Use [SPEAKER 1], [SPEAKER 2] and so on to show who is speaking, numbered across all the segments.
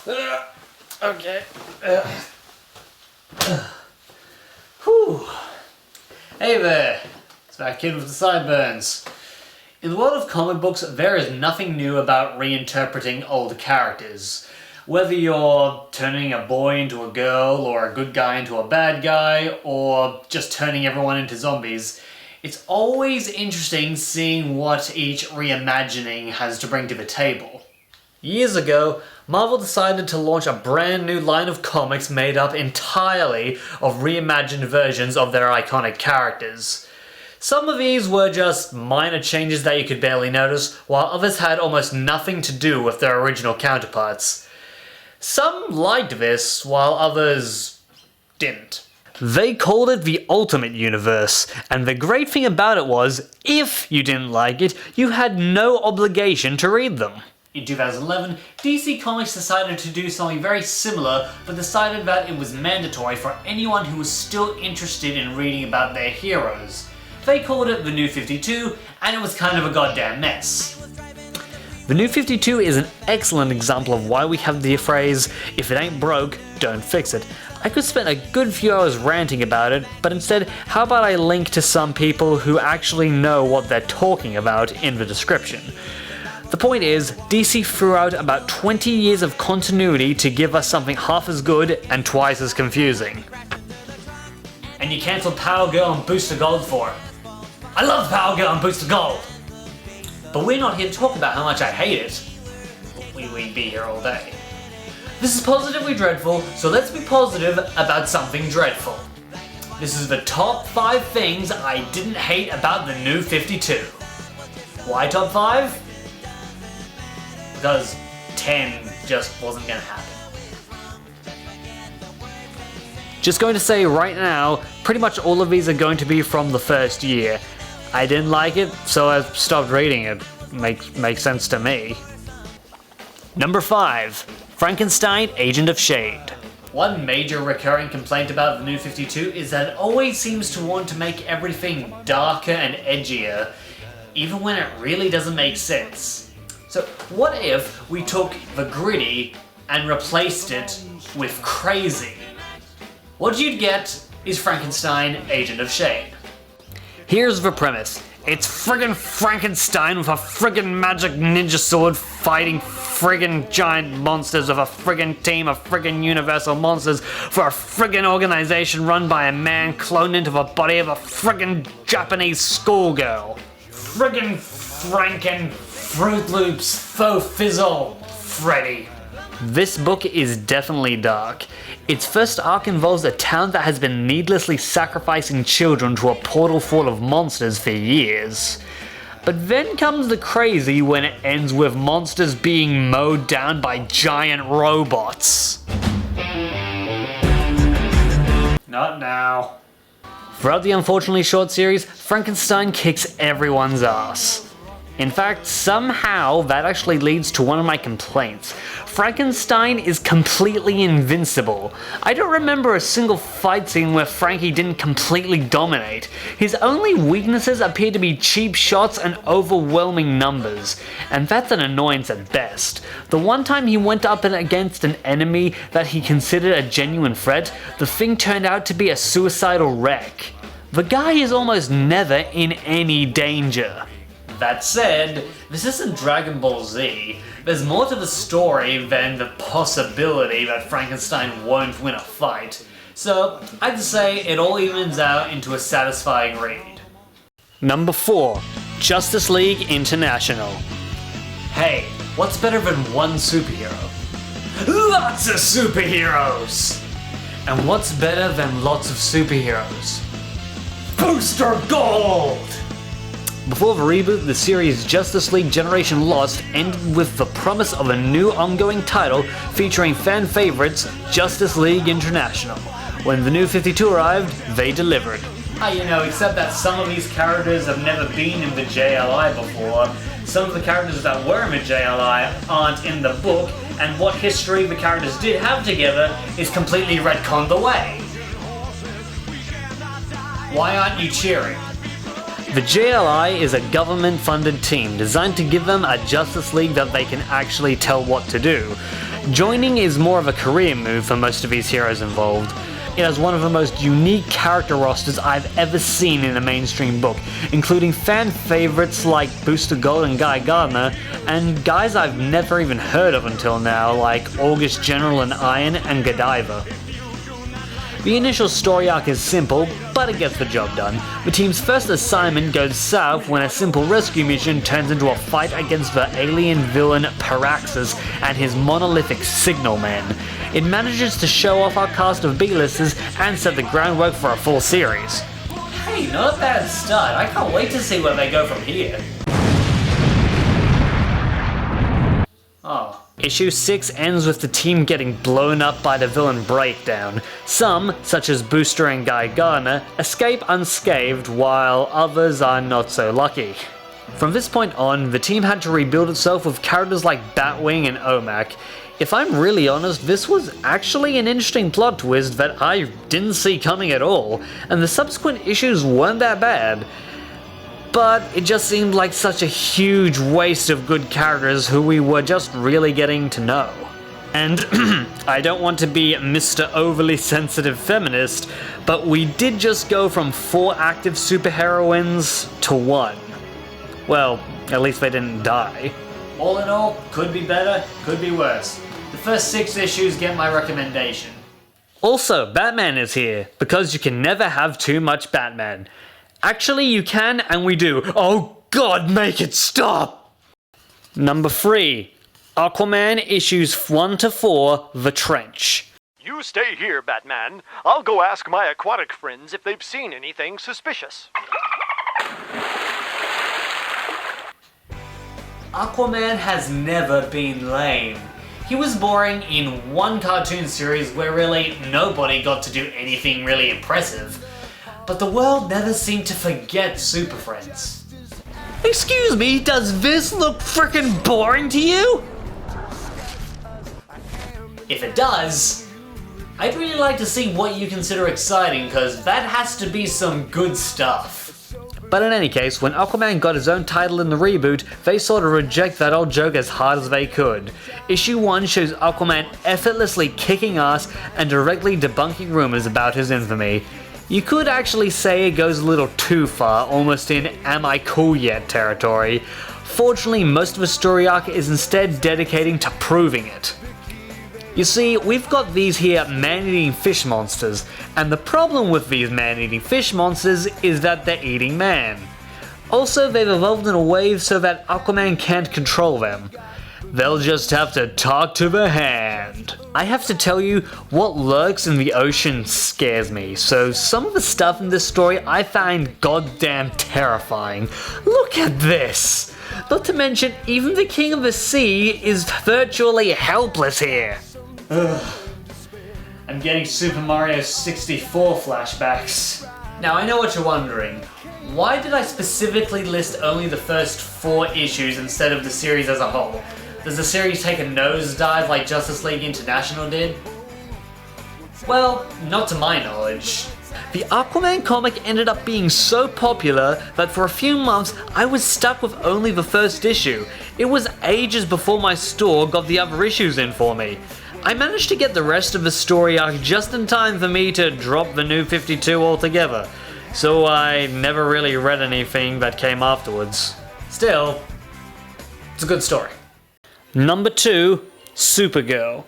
[SPEAKER 1] Okay. Whew. Hey there, it's that kid with the sideburns. In the world of comic books, there is nothing new about reinterpreting old characters. Whether you're turning a boy into a girl, or a good guy into a bad guy, or just turning everyone into zombies, it's always interesting seeing what each reimagining has to bring to the table. Years ago, Marvel decided to launch a brand new line of comics made up entirely of reimagined versions of their iconic characters. Some of these were just minor changes that you could barely notice, while others had almost nothing to do with their original counterparts. Some liked this, while others didn't. They called it the Ultimate Universe, and the great thing about it was, if you didn't like it, you had no obligation to read them. In 2011, DC Comics decided to do something very similar, but decided that it was mandatory for anyone who was still interested in reading about their heroes. They called it the New 52, and it was kind of a goddamn mess. The New 52 is an excellent example of why we have the phrase, if it ain't broke, don't fix it. I could spend a good few hours ranting about it, but instead, how about I link to some people who actually know what they're talking about in the description. The point is, DC threw out about 20 years of continuity to give us something half as good and twice as confusing. And you cancelled Power Girl and Booster Gold for it. I love Power Girl and Booster Gold! But we're not here to talk about how much I hate it. We'd be here all day. This is Positively Dreadful, so let's be positive about something dreadful. This is the top 5 things I didn't hate about the New 52. Why top 5? Because 10 just wasn't gonna happen. Just going to say right now, pretty much all of these are going to be from the first year. I didn't like it, so I stopped reading it. Makes sense to me. Number 5. Frankenstein, Agent of Shade. One major recurring complaint about the New 52 is that it always seems to want to make everything darker and edgier, even when it really doesn't make sense. So what if we took the gritty and replaced it with crazy? What you'd get is Frankenstein, Agent of Shade. Here's the premise. It's friggin' Frankenstein with a friggin' magic ninja sword fighting friggin' giant monsters with a friggin' team of friggin' universal monsters for a friggin' organization run by a man cloned into the body of a friggin' Japanese schoolgirl. Friggin' Franken Fruit Loops Faux Fizzle Freddy. This book is definitely dark. Its first arc involves a town that has been needlessly sacrificing children to a portal full of monsters for years. But then comes the crazy when it ends with monsters being mowed down by giant robots. Not now. Throughout the unfortunately short series, Frankenstein kicks everyone's ass. In fact, somehow that actually leads to one of my complaints. Frankenstein is completely invincible. I don't remember a single fight scene where Frankie didn't completely dominate. His only weaknesses appear to be cheap shots and overwhelming numbers, and that's an annoyance at best. The one time he went up against an enemy that he considered a genuine threat, the thing turned out to be a suicidal wreck. The guy is almost never in any danger. That said, this isn't Dragon Ball Z. There's more to the story than the possibility that Frankenstein won't win a fight. So, I'd say it all evens out into a satisfying read. Number 4. Justice League International. Hey, what's better than one superhero? Lots of superheroes! And what's better than lots of superheroes? Booster Gold! Before the reboot, the series Justice League Generation Lost ended with the promise of a new ongoing title featuring fan favorites Justice League International. When the New 52 arrived, they delivered. Except that some of these characters have never been in the JLI before. Some of the characters that were in the JLI aren't in the book, and what history the characters did have together is completely retconned away. Why aren't you cheering? The JLI is a government-funded team designed to give them a Justice League that they can actually tell what to do. Joining is more of a career move for most of these heroes involved. It has one of the most unique character rosters I've ever seen in a mainstream book, including fan favorites like Booster Gold and Guy Gardner, and guys I've never even heard of until now like August General and Iron and Godiva. The initial story arc is simple, but it gets the job done. The team's first assignment goes south when a simple rescue mission turns into a fight against the alien villain Paraxis and his monolithic Signal Man. It manages to show off our cast of B-listers and set the groundwork for a full series. Hey, not a bad start. I can't wait to see where they go from here. Oh. Issue 6 ends with the team getting blown up by the villain Breakdown. Some, such as Booster and Guy Gardner, escape unscathed while others are not so lucky. From this point on, the team had to rebuild itself with characters like Batwing and OMAC. If I'm really honest, this was actually an interesting plot twist that I didn't see coming at all, and the subsequent issues weren't that bad. But it just seemed like such a huge waste of good characters who we were just really getting to know. And I don't want to be Mr. Overly Sensitive Feminist, but we did just go from 4 active superheroines to 1. Well, at least they didn't die. All in all, could be better, could be worse. The first 6 issues get my recommendation. Also, Batman is here, because you can never have too much Batman. Actually, you can, and we do. Oh God, make it stop! Number 3. Aquaman issues 1 to 4, The Trench.
[SPEAKER 2] You stay here, Batman. I'll go ask my aquatic friends if they've seen anything suspicious.
[SPEAKER 1] Aquaman has never been lame. He was boring in one cartoon series where really nobody got to do anything really impressive. But the world never seemed to forget Super Friends. Excuse me, does this look frickin' boring to you? If it does, I'd really like to see what you consider exciting, cause that has to be some good stuff. But in any case, when Aquaman got his own title in the reboot, they sort of reject that old joke as hard as they could. Issue 1 shows Aquaman effortlessly kicking ass and directly debunking rumors about his infamy. You could actually say it goes a little too far, almost in am I cool yet territory. Fortunately, most of the story arc is instead dedicating to proving it. You see, we've got these here man-eating fish monsters, and the problem with these man-eating fish monsters is that they're eating man. Also, they've evolved in a way so that Aquaman can't control them. They'll just have to talk to the hand. I have to tell you, what lurks in the ocean scares me, so some of the stuff in this story I find goddamn terrifying. Look at this! Not to mention, even the King of the Sea is virtually helpless here. Ugh. I'm getting Super Mario 64 flashbacks. Now I know what you're wondering. Why did I specifically list only the first 4 issues instead of the series as a whole? Does the series take a nosedive like Justice League International did? Well, not to my knowledge. The Aquaman comic ended up being so popular that for a few months I was stuck with only the first issue. It was ages before my store got the other issues in for me. I managed to get the rest of the story arc just in time for me to drop the New 52 altogether, so I never really read anything that came afterwards. Still, it's a good story. Number 2, Supergirl.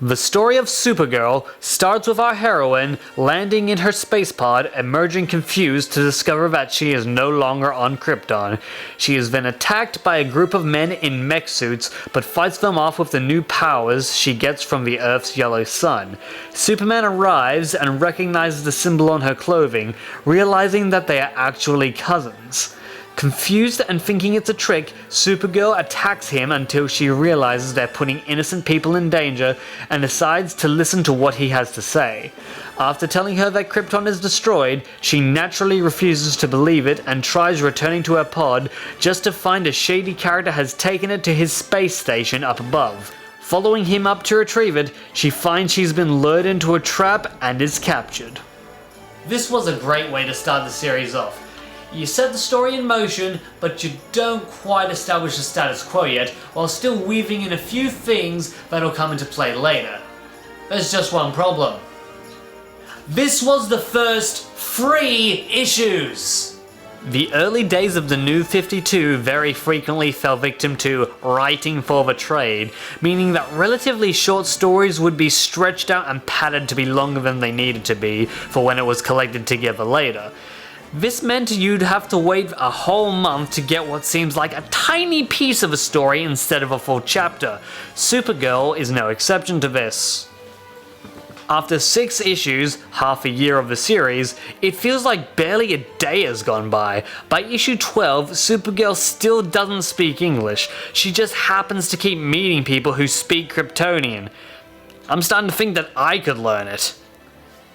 [SPEAKER 1] The story of Supergirl starts with our heroine landing in her space pod, emerging confused to discover that she is no longer on Krypton. She has been attacked by a group of men in mech suits, but fights them off with the new powers she gets from the Earth's yellow sun. Superman arrives and recognizes the symbol on her clothing, realizing that they are actually cousins. Confused and thinking it's a trick, Supergirl attacks him until she realizes they're putting innocent people in danger and decides to listen to what he has to say. After telling her that Krypton is destroyed, she naturally refuses to believe it and tries returning to her pod just to find a shady character has taken it to his space station up above. Following him up to retrieve it, she finds she's been lured into a trap and is captured. This was a great way to start the series off. You set the story in motion, but you don't quite establish the status quo yet, while still weaving in a few things that'll come into play later. There's just one problem. This was the first 3 issues! The early days of the New 52 very frequently fell victim to writing for the trade, meaning that relatively short stories would be stretched out and padded to be longer than they needed to be for when it was collected together later. This meant you'd have to wait a whole month to get what seems like a tiny piece of a story instead of a full chapter. Supergirl is no exception to this. After 6 issues, half a year of the series, it feels like barely a day has gone by. By issue 12, Supergirl still doesn't speak English. She just happens to keep meeting people who speak Kryptonian. I'm starting to think that I could learn it.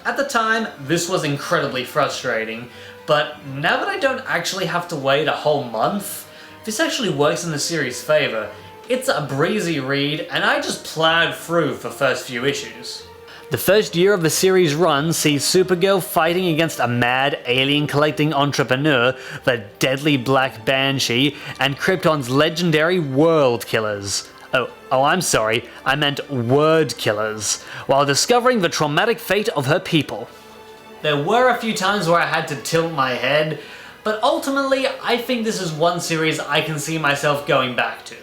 [SPEAKER 1] At the time, this was incredibly frustrating, but now that I don't actually have to wait a whole month, this actually works in the series' favour. It's a breezy read, and I just plowed through for the first few issues. The first year of the series' run sees Supergirl fighting against a mad alien-collecting entrepreneur, the Deadly Black Banshee, and Krypton's legendary World Killers. Oh, I'm sorry, I meant Word Killers, while discovering the traumatic fate of her people. There were a few times where I had to tilt my head, but ultimately I think this is one series I can see myself going back to.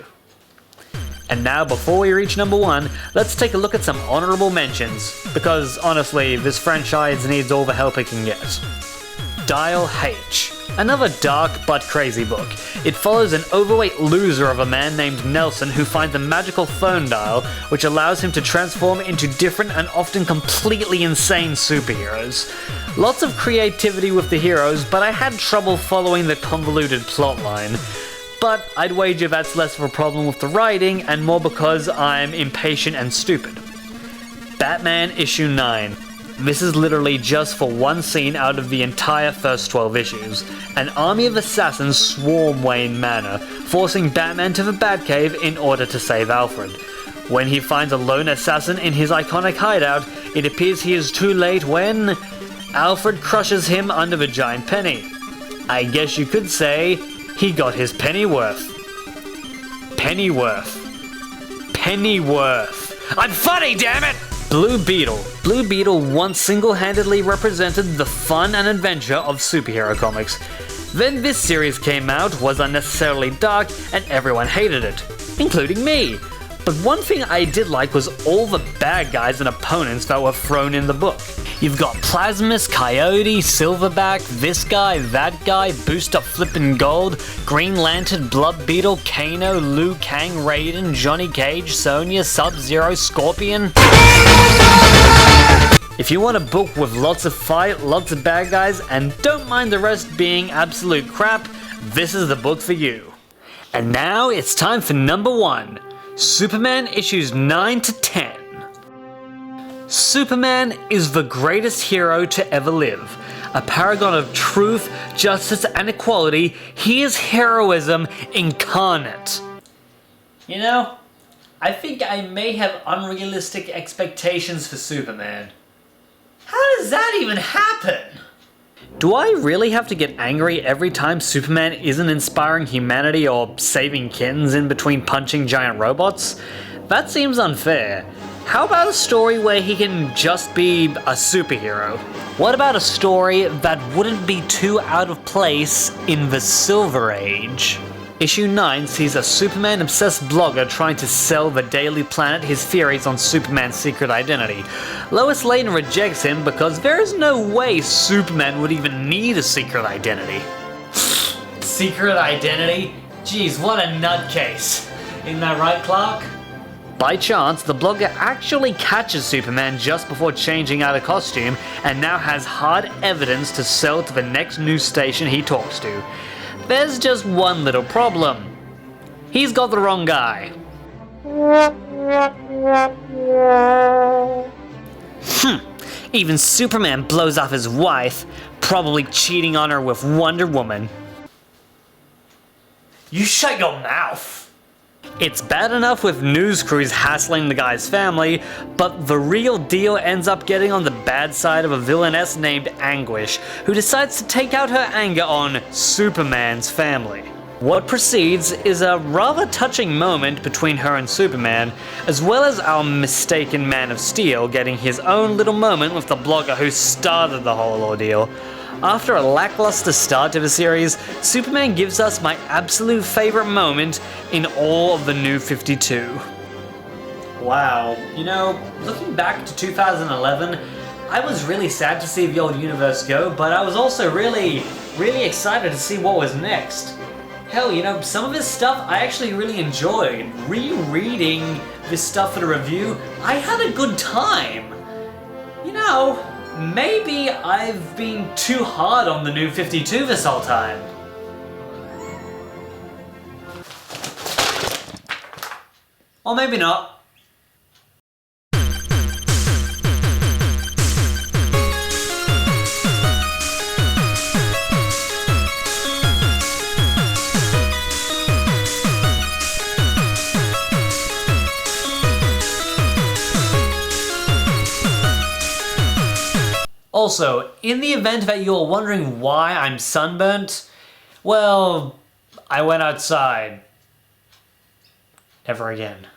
[SPEAKER 1] And now, before we reach number 1, let's take a look at some honorable mentions, because honestly, this franchise needs all the help it can get. Dial H. Another dark but crazy book. It follows an overweight loser of a man named Nelson who finds a magical phone dial which allows him to transform into different and often completely insane superheroes. Lots of creativity with the heroes, but I had trouble following the convoluted plotline. But I'd wager that's less of a problem with the writing and more because I'm impatient and stupid. Batman issue 9. This is literally just for one scene out of the entire first 12 issues. An army of assassins swarm Wayne Manor, forcing Batman to the Batcave in order to save Alfred. When he finds a lone assassin in his iconic hideout, it appears he is too late when Alfred crushes him under the giant penny. I guess you could say he got his pennyworth. Pennyworth. I'm funny, damn it! Blue Beetle. Blue Beetle once single-handedly represented the fun and adventure of superhero comics. Then this series came out, was unnecessarily dark, and everyone hated it, including me. But one thing I did like was all the bad guys and opponents that were thrown in the book. You've got Plasmus, Coyote, Silverback, this guy, that guy, Booster Flippin' Gold, Green Lantern, Blood Beetle, Kano, Liu Kang, Raiden, Johnny Cage, Sonya, Sub-Zero, Scorpion. If you want a book with lots of fight, lots of bad guys, and don't mind the rest being absolute crap, this is the book for you. And now it's time for number 1. Superman issues 9 to 10. Superman is the greatest hero to ever live. A paragon of truth, justice, and equality, he is heroism incarnate. You know, I think I may have unrealistic expectations for Superman. How does that even happen? Do I really have to get angry every time Superman isn't inspiring humanity or saving kittens in between punching giant robots? That seems unfair. How about a story where he can just be a superhero? What about a story that wouldn't be too out of place in the Silver Age? Issue 9 sees a Superman-obsessed blogger trying to sell the Daily Planet his theories on Superman's secret identity. Lois Lane rejects him because there is no way Superman would even need a secret identity. Secret identity? Jeez, what a nutcase. Isn't that right, Clark? By chance, the blogger actually catches Superman just before changing out of costume and now has hard evidence to sell to the next news station he talks to. There's just one little problem. He's got the wrong guy. Even Superman blows off his wife, probably cheating on her with Wonder Woman. You shut your mouth. It's bad enough with news crews hassling the guy's family, but the real deal ends up getting on the bad side of a villainess named Anguish, who decides to take out her anger on Superman's family. What precedes is a rather touching moment between her and Superman, as well as our mistaken Man of Steel getting his own little moment with the blogger who started the whole ordeal. After a lackluster start to the series, Superman gives us my absolute favourite moment in all of the New 52. Wow, you know, looking back to 2011, I was really sad to see the old universe go, but I was also really excited to see what was next. Hell, you know, some of his stuff I actually really enjoyed. Rereading this stuff for the review, I had a good time. You know, maybe I've been too hard on the New 52 this whole time. Or maybe not. Also, in the event that you're wondering why I'm sunburnt, well, I went outside. Never again.